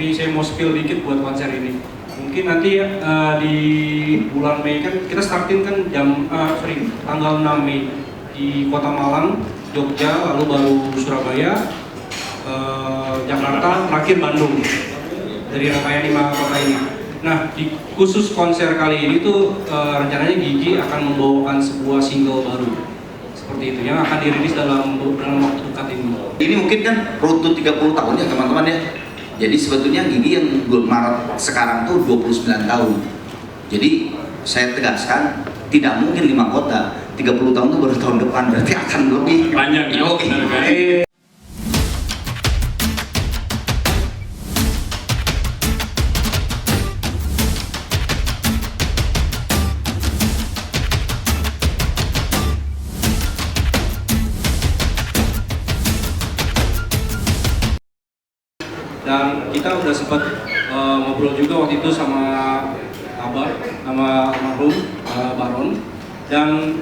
tapi saya mau spill dikit buat konser ini. Mungkin nanti di bulan Mei kan kita startin kan tanggal 6 Mei di Kota Malang, Jogja, lalu baru Surabaya, Jakarta, terakhir Bandung. Dari rangkaian 5 kota ini. Nah, di khusus konser kali ini tuh rencananya Gigi akan membawakan sebuah single baru seperti itu yang akan dirilis dalam waktu dekat ini. Ini mungkin kan road to 30 tahun ya teman-teman ya. Jadi sebetulnya Gigi yang Maret sekarang tuh 29 tahun. Jadi saya tegaskan tidak mungkin 5 kota. 30 tahun itu baru tahun depan, berarti akan lebih panjang ya. Dan kita udah sempat ngobrol juga waktu itu sama Abah, nama almarhum Baron. Dan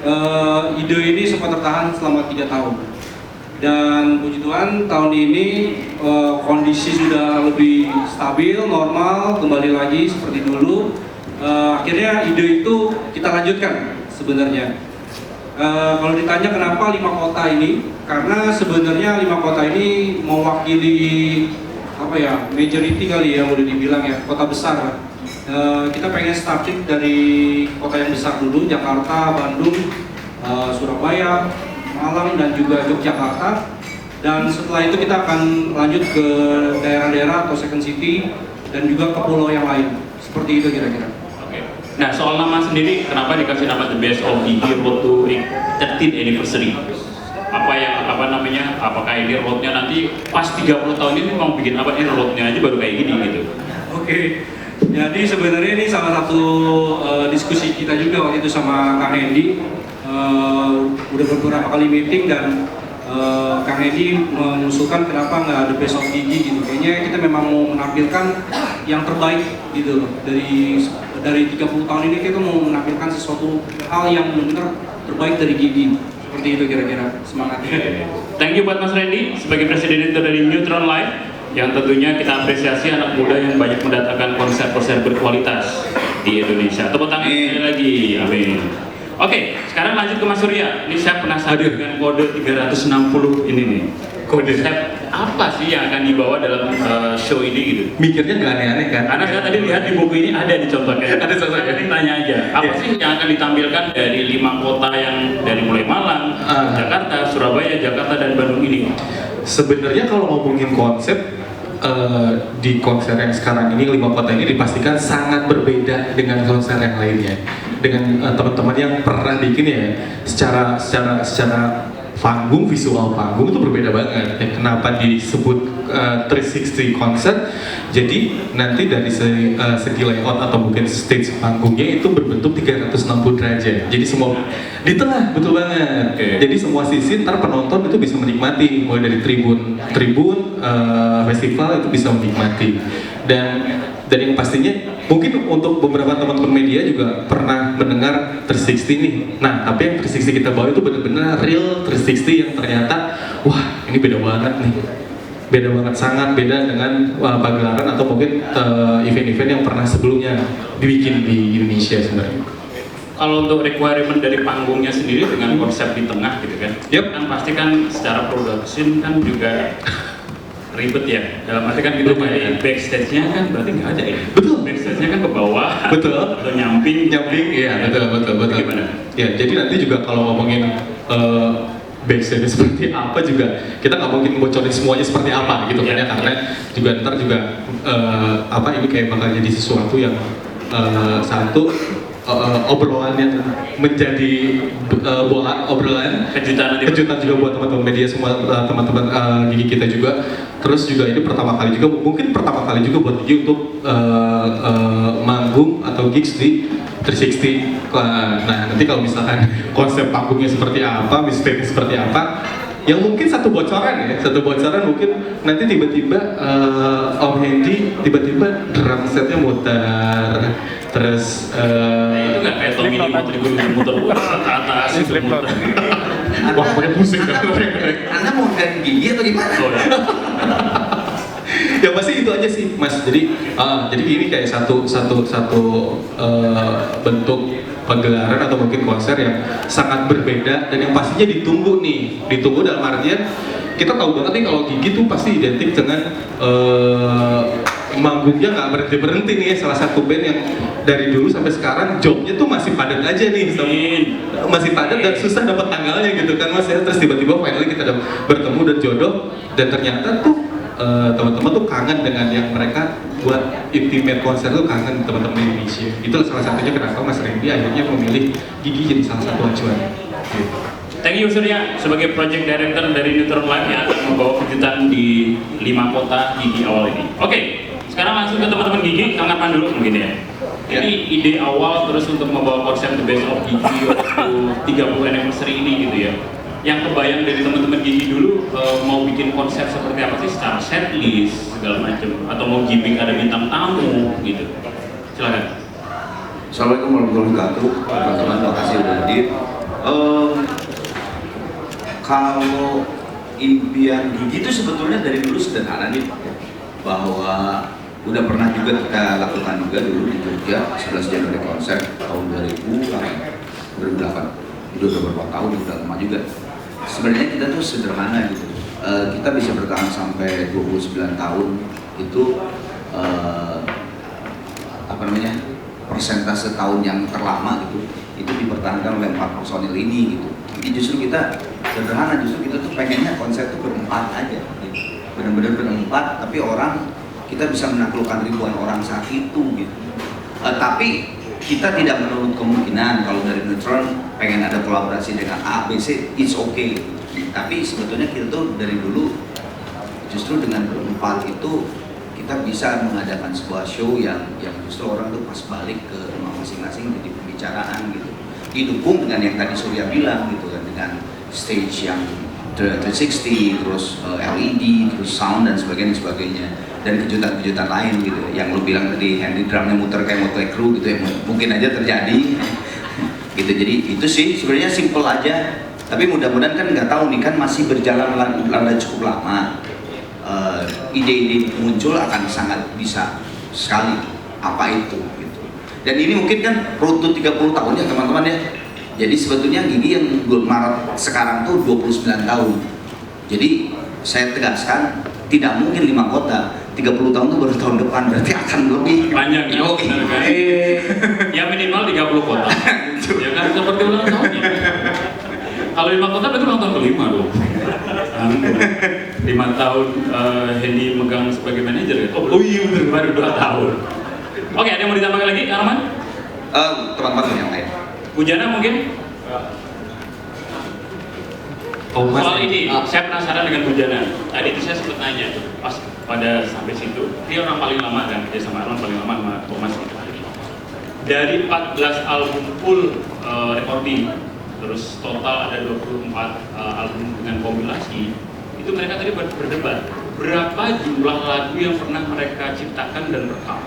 ide ini sempat tertahan selama 3 tahun. Dan puji Tuhan tahun ini kondisi sudah lebih stabil, normal, kembali lagi seperti dulu. Akhirnya ide itu kita lanjutkan sebenarnya. Kalau ditanya kenapa 5 kota ini, karena sebenarnya 5 kota ini mewakili apa ya, majority kali ya boleh dibilang ya, kota besar. Kita pengen starting dari kota yang besar dulu, Jakarta, Bandung, Surabaya, Malang, dan juga Yogyakarta. Dan setelah itu kita akan lanjut ke daerah-daerah atau second city dan juga ke pulau yang lain. Seperti itu kira-kira. Oke. Nah, soal nama sendiri, kenapa dikasih nama The Best of Gigi Road to 13th Anniversary? Apakah ini roadnya nanti pas 30 tahun ini mau bikin apa, ini roadnya aja baru kayak gini gitu? Oke. Jadi sebenarnya ini salah satu diskusi kita juga waktu itu sama Kang Hendy. Udah beberapa kali meeting dan Kang Hendy mengusulkan kenapa nggak The Best of Gigi gitu. Kayaknya kita memang mau menampilkan yang terbaik gitu loh. Dari 30 tahun ini kita mau menampilkan sesuatu hal yang benar terbaik dari Gigi. Seperti itu kira-kira semangatnya. Thank you buat Mas Randy sebagai presiden dari Neutron Live, yang tentunya kita apresiasi anak muda yang banyak mendatangkan konser-konser berkualitas di Indonesia. Tepuk tangan sekali lagi, amin. Oke, sekarang lanjut ke Mas Surya. Ini saya penasaran dengan kode 360 ini nih. Konsep apa sih yang akan dibawa dalam show ini gitu? Mikirnya nggak aneh-aneh kan? Karena saya tadi lihat di buku ini ada dicontohkan. Ada contohnya. Tanya aja, apa sih yang akan ditampilkan dari 5 kota yang dari mulai Malang, Jakarta, Surabaya, Jakarta, dan Bandung ini? Sebenarnya kalau ngomongin konsep di konser yang sekarang ini 5 kota ini dipastikan sangat berbeda dengan konser yang lainnya. Dengan teman-teman yang pernah bikin ya, secara panggung, visual panggung itu berbeda banget. Ya, kenapa disebut 360 concert? Jadi nanti dari segi layout atau mungkin stage panggungnya itu berbentuk 360 derajat. Jadi semua di tengah, betul banget. Jadi semua sisi ntar penonton itu bisa menikmati, mulai dari tribun festival itu bisa menikmati. Dan yang pastinya mungkin untuk beberapa teman-teman media juga pernah mendengar 360 nih. Nah, tapi yang 360 kita bawa itu benar-benar real 360 yang ternyata wah, ini beda banget nih. Beda banget, sangat beda dengan pagelaran atau mungkin event-event yang pernah sebelumnya dibikin di Indonesia sebenarnya. Kalau untuk requirement dari panggungnya sendiri dengan konsep di tengah gitu kan, kan pasti kan secara production kan juga ribet ya. Dalam arti kan kita kayak backstage-nya kan berarti nggak ada ya. Betul. Backstage-nya kan ke bawah. Betul. Atau nyamping. Iya, betul. Gimana? Ya, jadi nanti juga kalau ngomongin backstage seperti apa juga kita nggak mungkin bocorin semuanya seperti apa gitu kan ya, karena juga ntar juga ini kayak bakal jadi sesuatu yang satu obrolannya menjadi bola obrolan kejutan juga buat teman-teman media semua, teman-teman Gigi kita juga. Terus juga ini mungkin pertama kali juga buat Gigi untuk manggung atau gigs di 360. Nah, nanti kalau misalkan konsep panggungnya seperti apa, stage seperti apa, yang mungkin satu bocoran mungkin nanti tiba-tiba Om Hendy tiba-tiba drum setnya muter, terus itu nggak kayak Tommy muter ke atas itu muter. Wah, pakai musik kan? Anda mau ganti Gigi atau gimana? Ya pasti itu aja sih Mas. Jadi ini kayak satu bentuk pagelaran atau mungkin konser yang sangat berbeda dan yang pastinya ditunggu dalam artian kita tahu banget nih kalau Gigi tuh pasti identik dengan manggungnya nggak berhenti nih, salah satu band yang dari dulu sampai sekarang jobnya tuh masih padat aja nih, masih padat dan susah dapat tanggalnya gitu kan Mas ya. Terus tiba-tiba finally kita bertemu dan jodoh, dan ternyata tuh teman-teman tuh kangen dengan yang mereka buat intimate konser tuh, kangen teman-teman Indonesia. Itu salah satunya kenapa Mas Randy akhirnya memilih Gigi jadi salah satu acuan. Gitu. Thank you Surya sebagai project director dari Neutron Live yang akan membawa kejutan di 5 kota Gigi awal ini. Oke, sekarang langsung ke teman-teman Gigi, Kang Arman dulu mungkin ya. Ini ide awal terus untuk membawa konsep The Best of Gigi waktu 30 anniversary ini gitu ya. Yang kebayang dari teman-teman Gigi dulu mau bikin konsep seperti apa sih, secara set list segala macam, atau mau gimmick ada bintang tamu gitu. Silakan. Assalamualaikum warahmatullahi wabarakatuh. Teman-teman, terima kasih udah hadir. Kalau impian Gigi itu sebetulnya dari dulu sederhana nih, bahwa udah pernah juga kita lakukan juga dulu di Jogja 11 Januari konser tahun 2008. Itu udah beberapa tahun, udah lama juga. Sebenarnya kita tuh sederhana gitu. Kita bisa bertahan sampai 29 tahun itu persentase tahun yang terlama gitu, itu dipertahankan oleh 4 personil ini gitu. Jadi justru kita sederhana, justru kita tuh pengennya konser tuh berempat aja gitu. Benar-benar berempat, tapi kita bisa menaklukkan ribuan orang saat itu gitu. Tapi kita tidak menutup kemungkinan kalau dari Neutron pengen ada kolaborasi dengan A, B, C, it's okay. Tapi sebetulnya kita tuh dari dulu justru dengan berempat itu kita bisa mengadakan sebuah show yang justru orang tuh pas balik ke rumah masing-masing jadi pembicaraan gitu. Didukung dengan yang tadi Surya bilang gitu kan, dengan stage yang 360, terus LED, terus sound dan sebagainya, dan kejutan-kejutan lain gitu. Yang lu bilang tadi, handy drumnya muter kayak Motley Crue gitu ya, mungkin aja terjadi gitu. Jadi itu sih sebenarnya simple aja, tapi mudah-mudahan kan nggak tahu nih kan masih berjalan lama cukup lama. Ide-ide muncul akan sangat bisa sekali apa itu gitu. Dan ini mungkin kan road to 30 tahun ya teman-teman ya. Jadi sebetulnya Gigi yang Maret sekarang tuh 29 tahun. Jadi saya tegaskan tidak mungkin 5 kota. 30 tahun itu baru tahun depan, berarti akan lebih banyak ya, benar kan? Ya minimal 30 kota. Ya kan seperti ulang tahunnya. Kalau 5 kota berarti ulang tahun kelima dong. 5 tahun Hendy megang sebagai manajer ya? Oh iya bener, baru 2 tahun. Oke, ada yang mau ditambahkan lagi, Arman? Teman-teman yang lain. Bujana mungkin? Soal ini, saya penasaran dengan Bujana. Tadi itu saya sempat nanya, pas pada sampai situ, dia orang paling lama kan, dia sama Arman paling lama sama Thomas. Dari 14 album full recording, terus total ada 24 album dengan kompilasi, itu mereka tadi berdebat berapa jumlah lagu yang pernah mereka ciptakan dan rekam.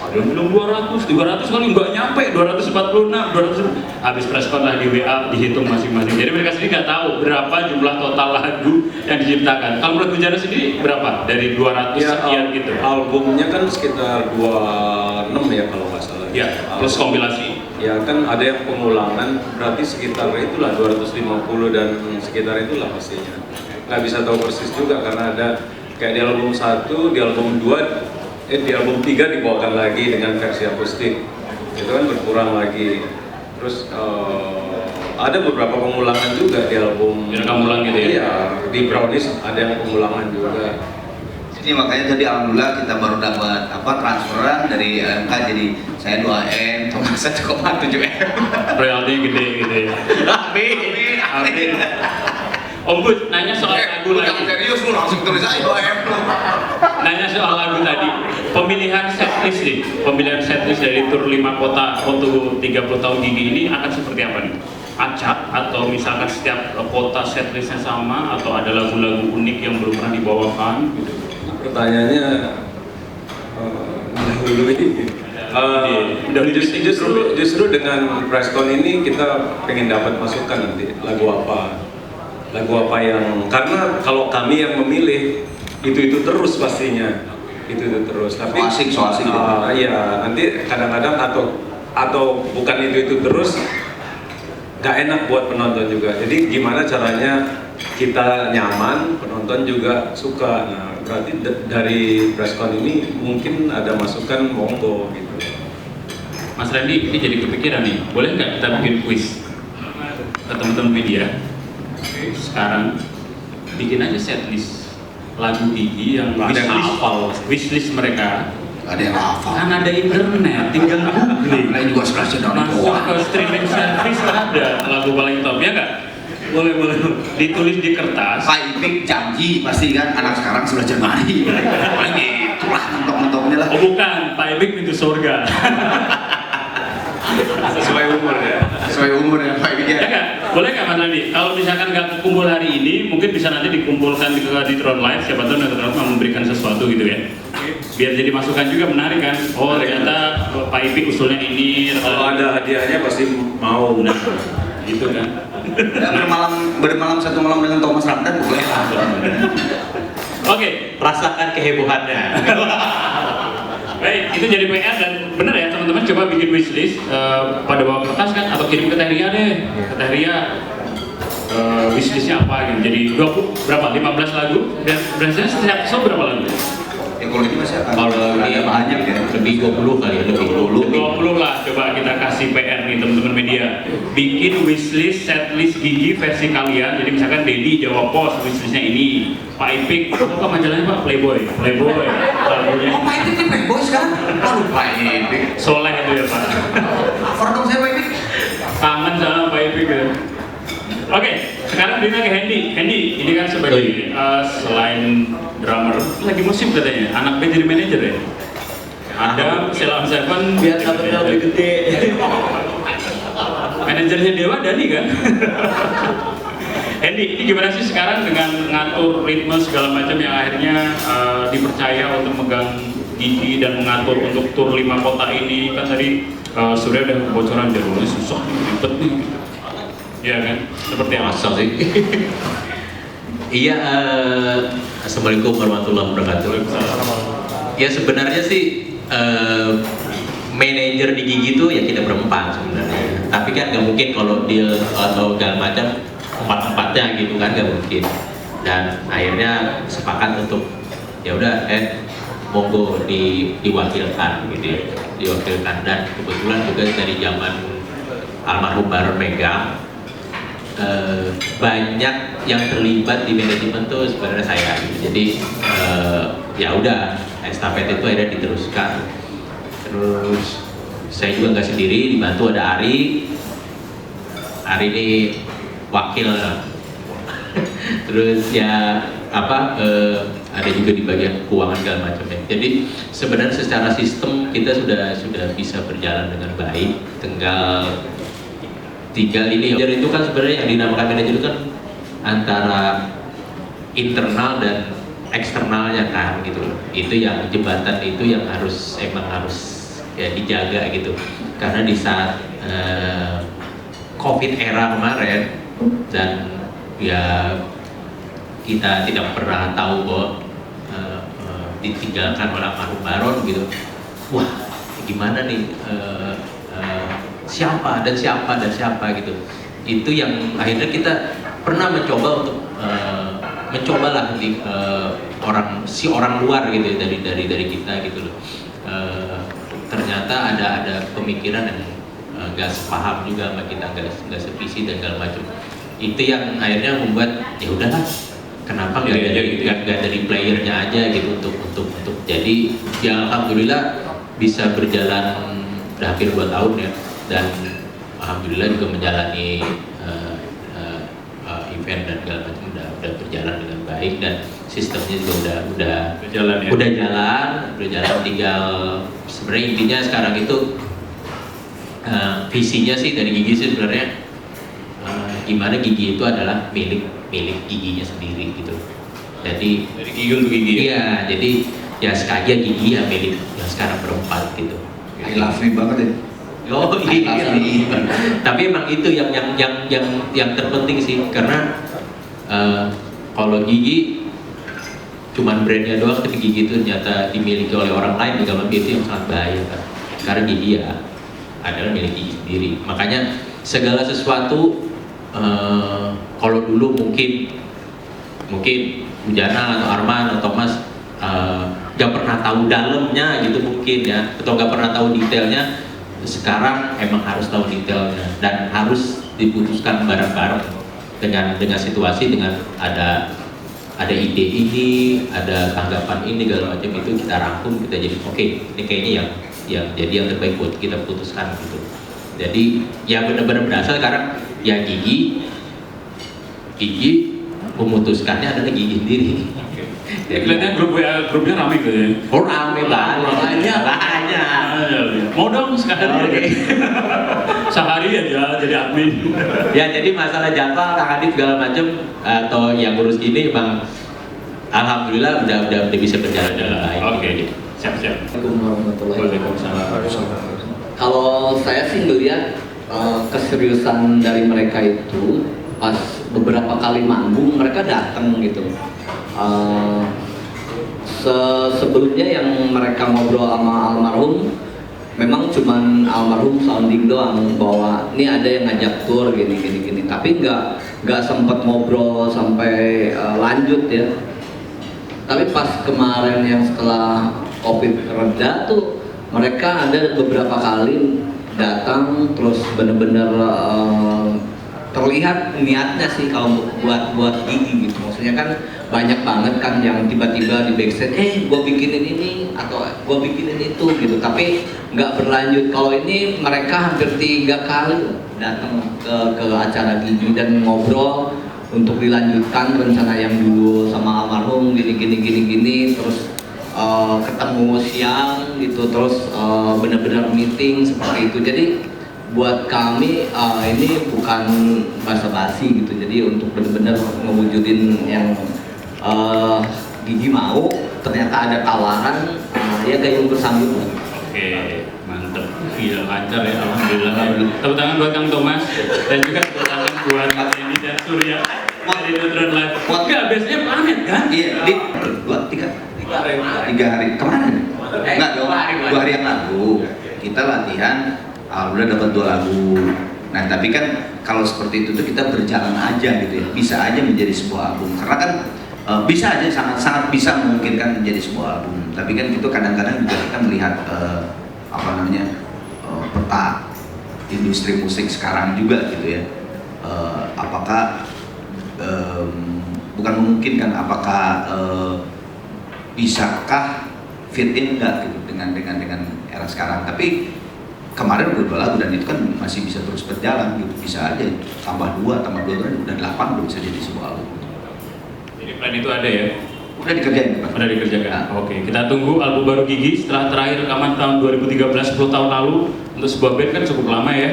Ada yang bilang 200 kali nggak nyampe, 246, 200. Habis preskon lah di WA dihitung masing-masing. Jadi mereka sendiri nggak tahu berapa jumlah total lagu yang diciptakan. Kalau menurut Bujana sendiri berapa dari 200 ya, sekian gitu? Albumnya kan sekitar 26 ya kalau nggak salah. Ya, plus kompilasi. Ya kan ada yang pengulangan, berarti sekitar itulah 250 dan sekitar itulah pastinya. Nggak bisa tahu persis juga karena ada kayak di album 1, di album 2, di album 3 dibawakan lagi dengan versi akustik. Itu kan berkurang lagi. Terus ada beberapa pengulangan juga di album. Direkam ulang gitu ya? Iya, di Brownies ada yang pengulangan juga. Jadi makanya tadi alhamdulillah kita baru dapat transferan dari LMK, jadi saya 2M, Thomas 1,7M. Royalty gede gitu ya. Amin. Om Bud, nanya soal lagu lagi. Serius lu langsung tulis aja 2M. Nanya soal lagu tadi. Pemilihan setlist nih, pemilihan setlist dari tur 5 kota untuk 30 tahun Gigi ini akan seperti apa nih? Acak atau misalkan setiap kota setlistnya sama atau ada lagu-lagu unik yang belum pernah dibawakan gitu? Pertanyaannya dulu ini. Justru dengan preskon ini kita pengen dapat masukan nanti lagu apa yang, karena kalau kami yang memilih itu terus pastinya itu terus. Tapi So asik. iya, nanti kadang-kadang atau bukan itu terus nggak enak buat penonton juga. Jadi gimana caranya kita nyaman, penonton juga suka. Nah, berarti dari preskon ini mungkin ada masukan monggo gitu. Mas Randy, ini jadi kepikiran nih, boleh nggak kita bikin quiz ke teman-teman media? Sekarang bikin aja setlist lagu Gigi yang wishlist mereka. Ada yang hafal. Kan ada internet, tinggal googling. Lain juga selasnya dari Masuk bawah. ke streaming service ada lagu paling top, ya nggak? Boleh. Ditulis di kertas. Pak Ipik janji pasti kan anak sekarang sebelah Jermani. Paling itulah mentok-mentoknya lah. Oh bukan, Pak Ebik pintu surga. Sesuai umur ya. Sesuai umur ya Pak Ipik ya. Ya nggak? Boleh nggak Mas Randy? Kalau misalkan nggak kumpul hari ini, mungkin bisa nanti dikumpulkan di Tron Live. Siapa tahu Neutron mau memberikan sesuatu gitu ya. Biar jadi masukan juga, menarik kan? Oh ternyata Pak Ipik usulnya ini. Kalau ada hadiahnya pasti mau. Nah, gitu kan? Ya, bermalam satu malam dengan Thomas Ramdan boleh lah. Oke, Rasakan kehebohannya. baik, itu jadi PR dan benar ya teman-teman, coba bikin wishlist pada bawa kertas kan, atau kirim ke Teh Ria deh, ke Teh Ria wishlistnya apa gitu. Jadi 20 berapa? 15 lagu dan biasanya setiap show berapa lagu? Kalau ini masih Kalau ada banyak ya. lebih 20 kali ya, lebih 20 lah, coba kita kasih PR nih teman-teman media. Bikin wishlist, setlist Gigi versi kalian. Jadi misalkan Dedi Jawa Pos wishlistnya ini, Pak Ipik, apa majalahnya Pak? Playboy. Lagunya Oh Pak Ipik ini Playboy sekarang. Aduh Pak Ipik. Soleh itu ya Pak. Cover dong saya Pak Ipik. Kangen sama Pak Ipik gitu. Oke, sekarang Dina ke Hendy, ini kan sebagai selain drummer, lagi musim katanya, anak band jadi manajer ya? Ada Sheila on Seven, biar dapetnya lebih gede. manajernya Dewa Dani kan? Hendy, ini gimana sih sekarang dengan ngatur ritme segala macam yang akhirnya dipercaya untuk megang Gigi dan mengatur untuk tur 5 kota ini? Kan tadi Surya udah kebocoran jadwalnya susah, ribet nih. Iya kan? Seperti apa? Masa sih? Iya, Assalamualaikum warahmatullahi wabarakatuh. Ya sebenarnya sih manajer di Gigi itu ya kita berempat sebenarnya. Tapi kan nggak mungkin kalau deal atau segala macam empat-empatnya gitu kan, nggak mungkin. Dan akhirnya sepakat untuk ya udah monggo diwakilkan gitu ya, diwakilkan. Dan kebetulan juga dari zaman almarhum Baron megang, banyak yang terlibat di manajemen tuh sebenarnya saya gitu. Jadi ya udah estafet itu akhirnya diteruskan. Terus saya juga nggak sendiri, dibantu ada Ari ini wakil. Terus ya ada juga di bagian keuangan segala macamnya. Jadi sebenarnya secara sistem kita sudah bisa berjalan dengan baik. Tinggal ini manajer itu kan sebenarnya yang dinamakan manajer itu kan antara internal dan eksternalnya kan gitu. Itu yang jembatan itu yang harus ya dijaga gitu. Karena di saat COVID era kemarin dan ya kita tidak pernah tahu bahwa ditinggalkan oleh almarhum Baron gitu. Wah, gimana nih? Siapa gitu. Itu yang akhirnya kita pernah mencoba untuk mencobalah di orang luar gitu ya, dari kita gitu loh. Ternyata ada pemikiran yang nggak sepaham juga sama kita, nggak sevisi dan segala macam. Itu yang akhirnya membuat ya udahlah, kenapa nggak dari playernya aja gitu untuk jadi ya alhamdulillah bisa berjalan udah hampir 2 tahun ya. Dan alhamdulillah juga menjalani event dan segala macam udah berjalan dengan baik dan sistemnya juga udah jalan. Tinggal sebenarnya intinya sekarang itu visinya sih dari Gigi sih sebenarnya gimana Gigi itu adalah milik Giginya sendiri gitu. Jadi Dari Gigi untuk Gigi. iya, jadi ya sekalian Gigi ya milik yang sekarang berempat gitu. I love you banget ya. Oh iya, tapi emang itu yang terpenting sih, karena kalau Gigi cuman brandnya doang tapi gigi itu ternyata dimiliki oleh orang lain juga itu yang sangat bahaya kan. Karena gigi ya adalah milik gigi sendiri. Makanya segala sesuatu kalau dulu mungkin Bujana atau Arman atau Mas gak pernah tahu dalamnya gitu mungkin ya, atau gak pernah tahu detailnya. Sekarang emang harus tahu detailnya dan harus diputuskan bareng-bareng dengan situasi, dengan ada ide ini, ada tanggapan ini, segala macam itu kita rangkum, kita jadi oke, ini kayaknya yang jadi yang terbaik buat kita putuskan gitu. Jadi ya benar-benar berasal sekarang ya gigi memutuskannya adalah gigi sendiri. Ya, kelihatannya grupnya ramai gitu ya. Oh rame banget. Mau dong sekali. Sehari aja jadi admin. Ya jadi masalah jadwal, Kang Adit segala macam atau yang ngurus ini bang, alhamdulillah udah bisa berjalan dengan baik. Oke, siap-siap. Assalamualaikum warahmatullahi Waalaikumsalam. Kalau saya sih melihat keseriusan dari mereka itu pas beberapa kali manggung mereka datang gitu. Sebelumnya yang mereka ngobrol sama almarhum memang cuman almarhum sounding doang bahwa ini ada yang ngajak tour gini, tapi nggak sempet ngobrol sampai lanjut ya. Tapi pas kemarin yang setelah COVID reda tuh mereka ada beberapa kali datang terus bener-bener terlihat niatnya sih kalau buat gigi gitu. Maksudnya kan banyak banget kan yang tiba-tiba di backstage gue bikinin ini atau gue bikinin itu gitu, tapi nggak berlanjut. Kalau ini mereka hampir 3 kali datang ke acara gigi dan ngobrol untuk dilanjutkan rencana yang dulu sama almarhum gini terus ketemu siang gitu, terus benar-benar meeting seperti itu. Jadi buat kami ini bukan basa-basi gitu, jadi untuk benar-benar mewujudin yang gigi mau, ternyata ada tawaran, ya gayung bersambut. Oke, mantep. Gila lancar ya, alhamdulillah. Tepuk tangan buat Kang Thomas dan juga tepuk tangan buat Mas Hendy dan Surya dari Neutron Live. Enggak, biasanya planet kan? Iya, di 3 hari kemarin. Enggak dong, 2 hari yang lalu kita latihan, udah dapat 2 lagu. Nah tapi kan kalau seperti itu tuh kita berjalan aja gitu ya, bisa aja menjadi sebuah album. Karena kan bisa aja, sangat bisa memungkinkan menjadi sebuah album. Tapi kan itu kadang-kadang juga kita melihat peta industri musik sekarang juga gitu ya. Apakah bukan memungkinkan, apakah bisakah fit in enggak gitu dengan era sekarang. Tapi kemarin udah 2 lagu dan itu kan masih bisa terus berjalan gitu, bisa aja tambah 2 udah 8 udah bisa jadi sebuah album. Jadi plan itu ada ya? Udah dikerjain Pak. Udah dikerjakan. Nah. Oke, kita tunggu album baru Gigi setelah terakhir rekaman tahun 2013, 10 tahun lalu. Untuk sebuah band kan cukup lama ya.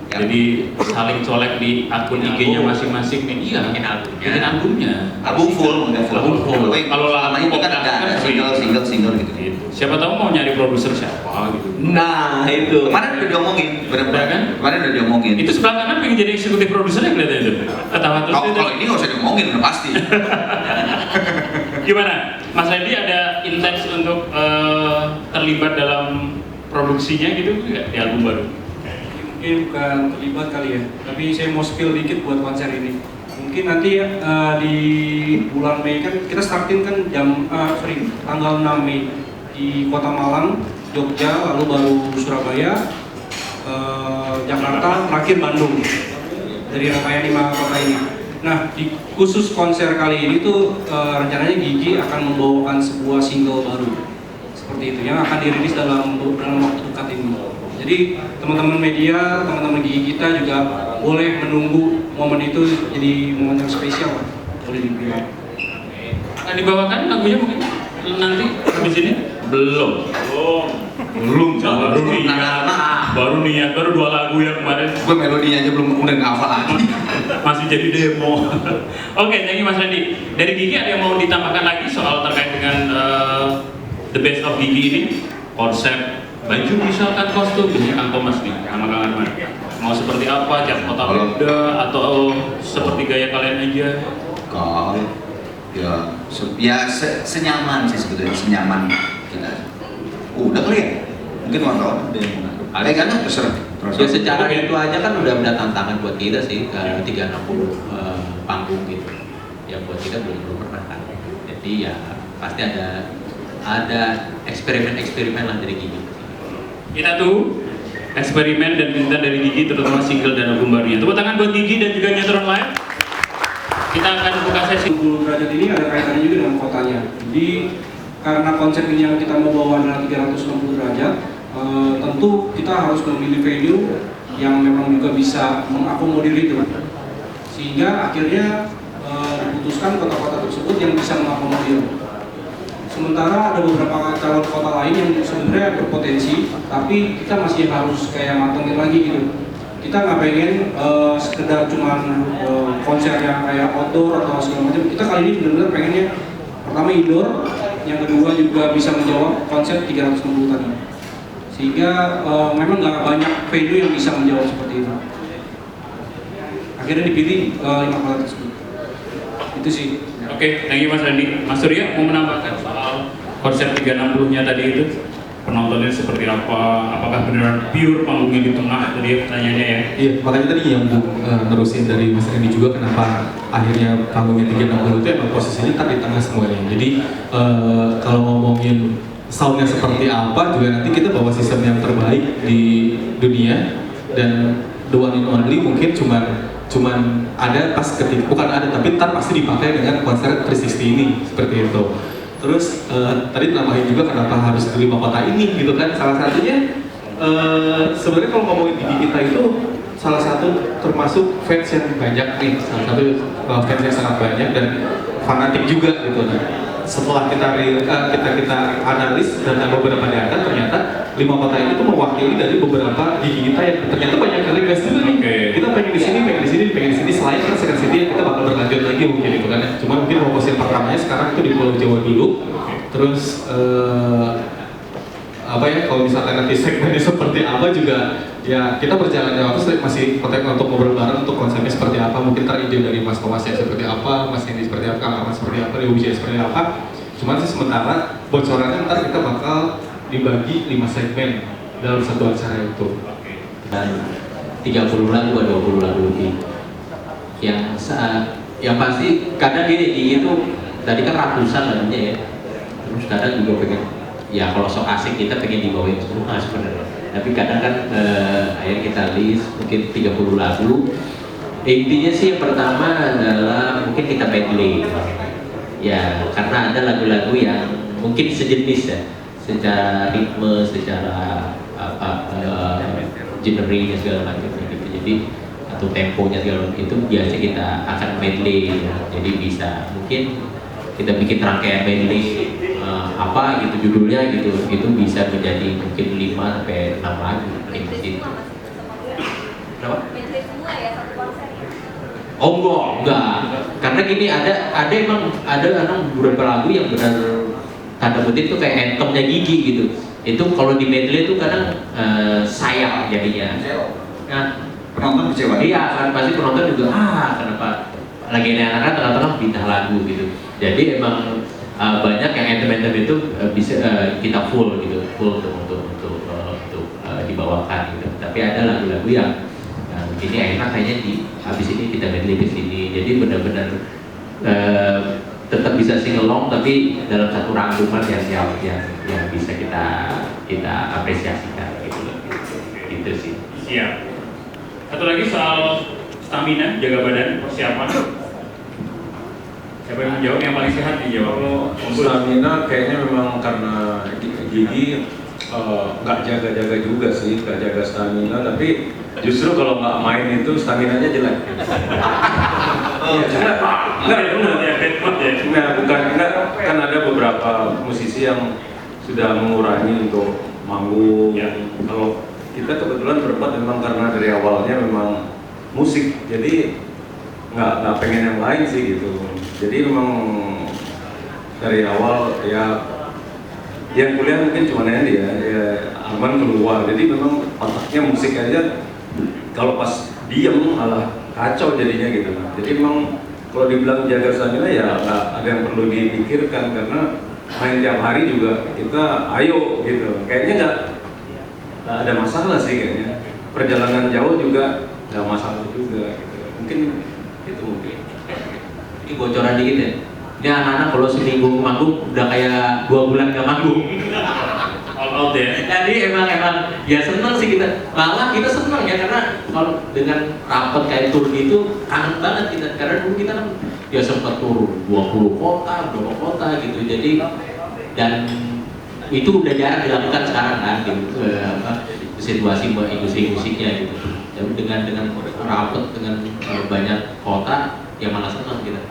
Ya. Jadi saling colek di akun IG-nya masing-masing nih. Iya, bikin albumnya. Album full, enggak full. Album full. Kalau lama itu kan ada single gitu. Gitu. Siapa tahu mau nyari produser siapa gitu. Nah itu Kemarin udah diomongin, benar-benar Udah kan? Kemarin udah diomongin. Itu sebelah kanan pengen jadi eksekutif produsernya kelihatannya itu. Ketawa terus itu. Kalau ini nggak usah diomongin, udah pasti. Gimana? Mas Randy ada intens untuk terlibat dalam produksinya gitu nggak di album baru? Mungkin bukan terlibat kali ya, tapi saya mau spill dikit buat konser ini. Mungkin nanti di bulan Mei kan kita startin kan tanggal 6 Mei di Kota Malang, Jogja, lalu baru Surabaya, Jakarta, terakhir Bandung. Dari rangkaian 5 kota ini. Nah, di khusus konser kali ini tuh rencananya Gigi akan membawakan sebuah single baru seperti itu yang akan dirilis dalam waktu dekat ini. Jadi teman-teman media, teman-teman Gigi kita juga boleh menunggu momen itu jadi momen yang spesial, boleh dibilang. Akan dibawakan lagunya mungkin nanti habis ini? Belum. Baru niat, baru 2 lagu yang kemarin. Gue melodinya aja belum udah nggak hafal lagi. Masih jadi demo. Oke, thank you Mas Randy. Dari Gigi ada yang mau ditambahkan lagi soal terkait dengan The Best of Gigi ini? Konsep baju misalkan kostum ini Kang Thomas nih sama Kang Arman. Mau seperti apa? Cat kotak beda atau seperti gaya kalian aja? Kalau senyaman sih sebetulnya, senyaman kita. Udah kali ya? Mungkin wartawan ada yang mau. Kan terserah. Ya secara itu aja kan udah tantangan buat kita sih, 360 panggung gitu. Ya buat kita belum pernah kan. Jadi ya pasti ada eksperimen lah dari Gigi. Kita tuh eksperimen dan pintar dari Gigi, terutama single dan album barunya. Tepuk tangan buat Gigi dan juga Neutron Live. Kita akan buka sesi. 60 derajat ini ada kaitannya juga dengan kotanya. Jadi karena konsep ini yang kita mau bawa adalah 360 derajat, tentu kita harus memilih venue yang memang juga bisa mengakomodir itu. Sehingga akhirnya diputuskan kota-kota tersebut yang bisa mengakomodir. Sementara ada beberapa calon kota lain yang sebenarnya berpotensi, tapi kita masih harus kayak matengin lagi gitu. Kita nggak pengen sekedar cuman konser yang kayak outdoor atau segala macam. Kita kali ini benar-benar pengennya pertama indoor, yang kedua juga bisa menjawab konsep 360 tadi. Sehingga memang nggak banyak venue yang bisa menjawab seperti itu. Akhirnya dipilih 5 kota tersebut. Itu sih. Oke, thank you Mas Randy. Mas Surya mau menambahkan soal konsep 360-nya tadi itu? Penontonnya seperti apa? Apakah benar pure panggungnya di tengah? Tadi pertanyaannya ya. Iya, makanya tadi yang nerusin dari Mas Randy juga kenapa akhirnya panggungnya 360 itu emang posisinya kan di tengah semuanya. Jadi kalau ngomongin soundnya seperti apa juga nanti kita bawa sistem yang terbaik di dunia, dan the one and only mungkin cuman ada pas ketika, bukan ada tapi ntar pasti dipakai dengan konser 360 ini seperti itu. Terus tadi nambahin juga kenapa harus di 5 kota ini gitu kan, salah satunya sebenarnya kalau ngomongin Gigi kita itu salah satu termasuk fans yang banyak nih, salah satu fans yang sangat banyak dan fanatik juga gitu. Nah, setelah kita analis dan beberapa data, ternyata 5 kota ini tuh mewakili dari beberapa Gigi kita yang ternyata banyak yang request juga nih. Kita pengen di sini, pengen di sini, pengen di sini. Selain kan Second City yang kita bakal berlanjut lagi mungkin itu kan. Cuma mungkin fokusin pertamanya sekarang itu di Pulau Jawa dulu. Terus apa ya, kalau misalkan nanti segmennya seperti apa juga ya kita berjalan waktu masih kontak untuk ngobrol bareng untuk konsepnya seperti apa. Mungkin ide dari Mas Thomasnya seperti apa, Mas Hendy seperti apa, Kang Ahmad seperti apa, Dewi Wijaya seperti apa. Cuman sih sementara bocorannya ntar kita bakal dibagi 5 segmen dalam satu acara itu. Dan 30 lagu atau 20 lagu lebih. Yang pasti kadang gini itu tadi kan ratusan lagunya ya. Terus kadang juga pengen, ya kalau sok asik kita pengen dibawain semua sebenarnya. Tapi kadang kan akhirnya kita list mungkin 30 lagu. Intinya sih yang pertama adalah mungkin kita medley. Ya karena ada lagu-lagu yang mungkin sejenis ya, secara ritme, secara genre-nya segala macam gitu. Jadi atau temponya segala macam itu biasa kita akan medley ya. Jadi bisa mungkin kita bikin rangkaian medley apa gitu judulnya gitu, itu bisa menjadi mungkin 5 sampai 6 lagu kayak gitu. Kenapa? Medley semua ya satu konser ya? Oh enggak. Karena gini ada emang beberapa lagu yang benar tanda kutip tuh kayak anthemnya Gigi gitu. Itu kalau di medley itu kadang sayang jadinya. Nah, Penonton kecewa. iya kan pasti penonton juga kenapa lagi anak-anak tengah-tengah pindah lagu gitu. Jadi emang banyak yang anthem itu bisa kita full gitu, full untuk dibawakan gitu. Tapi ada lagu-lagu yang ini enak kayaknya habis ini kita medley ke sini. Jadi benar-benar tetap bisa sing along tapi dalam satu rangkuman yang bisa kita apresiasikan gitu loh. Gitu sih. Siap. Satu lagi soal stamina, jaga badan, persiapan. Siapa yang menjawab? Yang paling sehat dijawab. Kalau stamina kayaknya memang karena Gigi nggak jaga-jaga juga sih, nggak jaga stamina, tapi justru kalau nggak main itu staminanya jelek. Enggak, kan ada beberapa musisi yang sudah mengurangi untuk manggung. Ya. Kalau kita kebetulan berempat memang karena dari awalnya memang musik, jadi nggak pengen yang lain sih gitu. Jadi memang dari awal ya yang kuliah mungkin cuma Andy ya Arman keluar, jadi memang otaknya musik aja, kalau pas diem malah kacau jadinya gitu. Jadi memang kalau dibilang jaga stamina ya nggak ada yang perlu dipikirkan, karena main tiap hari juga kita ayo gitu. Kayaknya nggak ada masalah sih kayaknya. Perjalanan jauh juga nggak masalah juga gitu. Mungkin itu mungkin. Ini bocoran dikit ya. Ini anak-anak kalau seminggu manggung udah kayak 2 bulan gak manggung. All out ya. Jadi emang ya seneng sih kita. Malah kita seneng ya karena kalau dengan rapat kayak tour gitu kangen banget kita. Karena dulu kita kan ya sempat turun 20 kota, berapa kota gitu. Jadi dan itu udah jarang dilakukan sekarang kan gitu. Situasi buat industri musiknya gitu. Jadi dengan rapat dengan banyak kota ya malah seneng kita.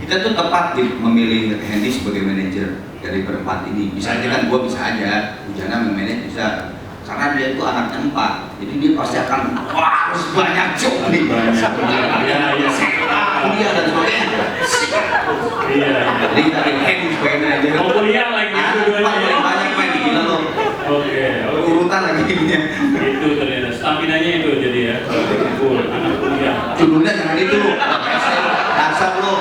Kita tuh tepat gitu memilih Hendy sebagai manajer dari berempat ini. Bisa aja kan gue bisa aja, Bujana memanage bisa. Karena dia tuh anaknya 4, jadi dia pasti akan wah harus banyak job nih. Iya. Dia dan sebagainya. Iya. Jadi dari Hendy sebagai manajer. Mau kuliah lagi dua-duanya ya. Banyak main gila loh. Oke. Urutan lagi ininya. Itu ternyata stamina-nya itu jadi ya. Full anak kuliah. Judulnya jangan itu. Dasar lo.